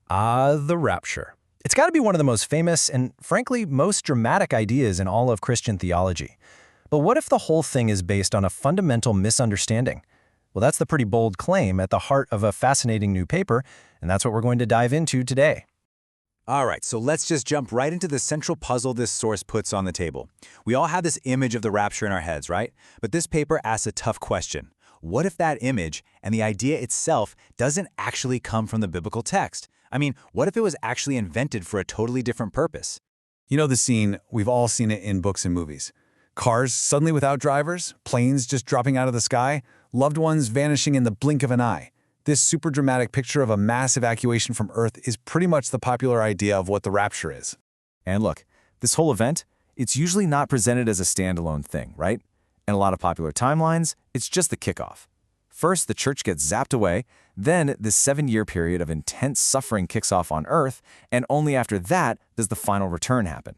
The Rapture. It's got to be one of the most famous and, frankly, most dramatic ideas in all of Christian theology. But what if the whole thing is based on a fundamental misunderstanding? Well, that's the pretty bold claim at the heart of a fascinating new paper, and that's what we're going to dive into today. All right, so let's just jump right into the central puzzle this source puts on the table. We all have this image of the rapture in our heads, right? But this paper asks a tough question. What if that image and the idea itself doesn't actually come from the biblical text? I mean, what if it was actually invented for a totally different purpose? You know the scene, we've all seen it in books and movies. Cars suddenly without drivers, planes just dropping out of the sky, loved ones vanishing in the blink of an eye. This super dramatic picture of a mass evacuation from Earth is pretty much the popular idea of what the rapture is. And look, this whole event, it's usually not presented as a standalone thing, right? In a lot of popular timelines, it's just the kickoff. First, the church gets zapped away, then this 7-year period of intense suffering kicks off on Earth, and only after that does the final return happen.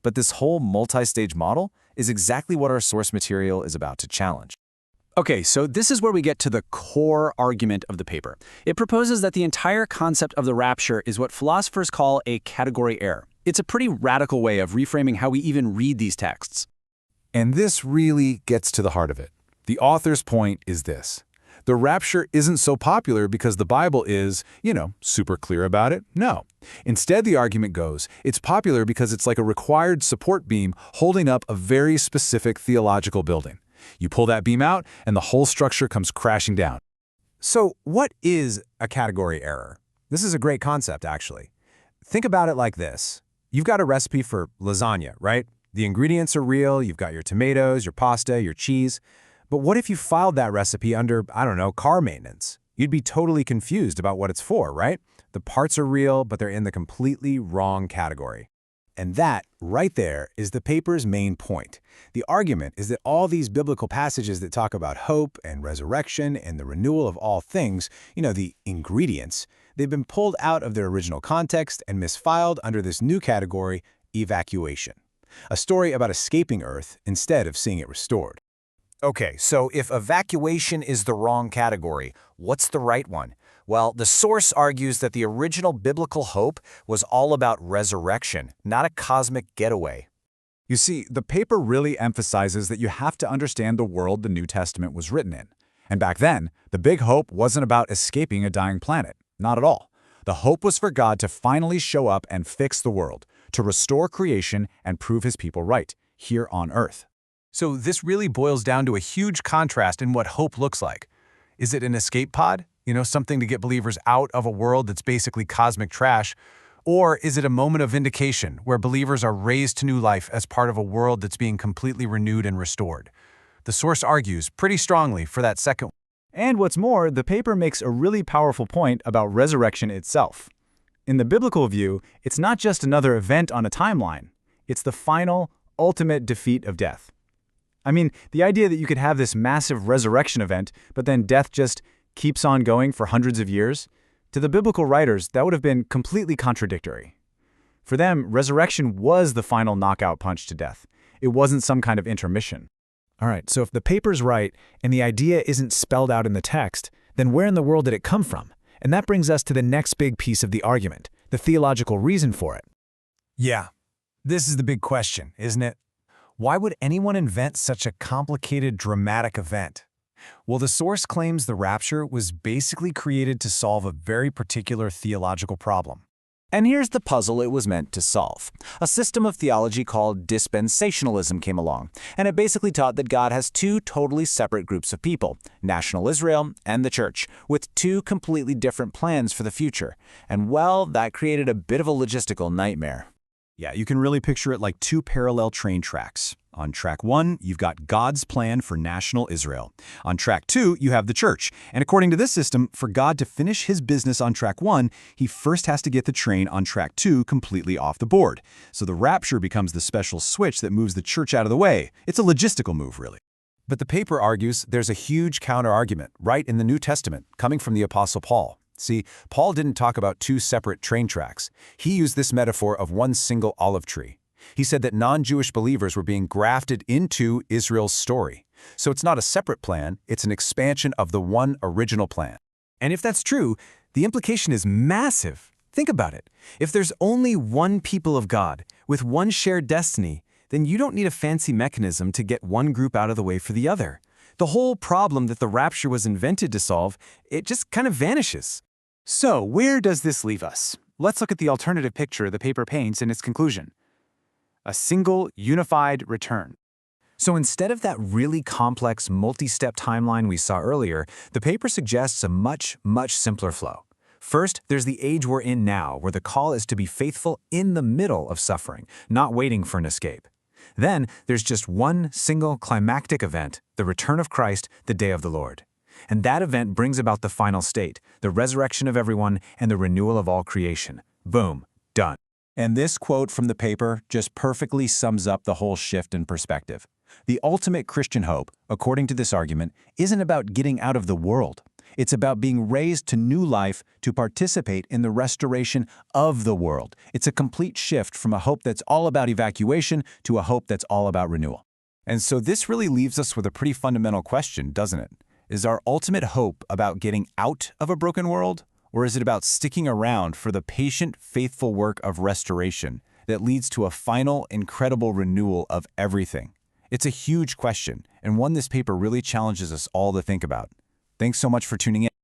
But this whole multi-stage model is exactly what our source material is about to challenge. Okay, so this is where we get to the core argument of the paper. It proposes that the entire concept of the rapture is what philosophers call a category error. It's a pretty radical way of reframing how we even read these texts. And this really gets to the heart of it. The author's point is this. The rapture isn't so popular because the Bible is, super clear about it. No. Instead, the argument goes, it's popular because it's like a required support beam holding up a very specific theological building. You pull that beam out, and the whole structure comes crashing down. So what is a category error? This is a great concept, actually. Think about it like this. You've got a recipe for lasagna, right? The ingredients are real, you've got your tomatoes, your pasta, your cheese. But what if you filed that recipe under, car maintenance? You'd be totally confused about what it's for, right? The parts are real, but they're in the completely wrong category. And that, right there, is the paper's main point. The argument is that all these biblical passages that talk about hope and resurrection and the renewal of all things, the ingredients, they've been pulled out of their original context and misfiled under this new category, evacuation. A story about escaping Earth instead of seeing it restored. Okay, so if evacuation is the wrong category, what's the right one? Well, the source argues that the original biblical hope was all about resurrection, not a cosmic getaway. You see, the paper really emphasizes that you have to understand the world the New Testament was written in. And back then, the big hope wasn't about escaping a dying planet. Not at all. The hope was for God to finally show up and fix the world, to restore creation and prove his people right, here on Earth. So this really boils down to a huge contrast in what hope looks like. Is it an escape pod? Something to get believers out of a world that's basically cosmic trash? Or is it a moment of vindication where believers are raised to new life as part of a world that's being completely renewed and restored? The source argues pretty strongly for that second. And what's more, the paper makes a really powerful point about resurrection itself. In the biblical view, it's not just another event on a timeline. It's the final, ultimate defeat of death. I mean, the idea that you could have this massive resurrection event, but then death just keeps on going for hundreds of years, to the biblical writers, that would have been completely contradictory. For them, resurrection was the final knockout punch to death. It wasn't some kind of intermission. All right, so if the paper's right and the idea isn't spelled out in the text, then where in the world did it come from? And that brings us to the next big piece of the argument, the theological reason for it. Yeah, this is the big question, isn't it? Why would anyone invent such a complicated, dramatic event? Well, the source claims the rapture was basically created to solve a very particular theological problem. And here's the puzzle it was meant to solve. A system of theology called dispensationalism came along, and it basically taught that God has two totally separate groups of people, national Israel and the church, with two completely different plans for the future. And well, that created a bit of a logistical nightmare. Yeah, you can really picture it like two parallel train tracks. On track 1, you've got God's plan for national Israel. On track 2, you have the church. And according to this system, for God to finish his business on track 1, he first has to get the train on track 2 completely off the board. So the rapture becomes the special switch that moves the church out of the way. It's a logistical move, really. But the paper argues there's a huge counter-argument right in the New Testament, coming from the Apostle Paul. See, Paul didn't talk about two separate train tracks. He used this metaphor of one single olive tree. He said that non-Jewish believers were being grafted into Israel's story. So it's not a separate plan, it's an expansion of the one original plan. And if that's true, the implication is massive. Think about it. If there's only one people of God with one shared destiny, then you don't need a fancy mechanism to get one group out of the way for the other. The whole problem that the rapture was invented to solve, it just kind of vanishes. So, where does this leave us? Let's look at the alternative picture the paper paints in its conclusion. A single, unified return. So instead of that really complex multi-step timeline we saw earlier, the paper suggests a much, much simpler flow. First, there's the age we're in now, where the call is to be faithful in the middle of suffering, not waiting for an escape. Then, there's just one single climactic event, the return of Christ, the day of the Lord. And that event brings about the final state, the resurrection of everyone and the renewal of all creation. Boom, done. And this quote from the paper just perfectly sums up the whole shift in perspective. The ultimate Christian hope, according to this argument, isn't about getting out of the world. It's about being raised to new life to participate in the restoration of the world. It's a complete shift from a hope that's all about evacuation to a hope that's all about renewal. And so this really leaves us with a pretty fundamental question, doesn't it? Is our ultimate hope about getting out of a broken world, or is it about sticking around for the patient, faithful work of restoration that leads to a final, incredible renewal of everything? It's a huge question, and one this paper really challenges us all to think about. Thanks so much for tuning in.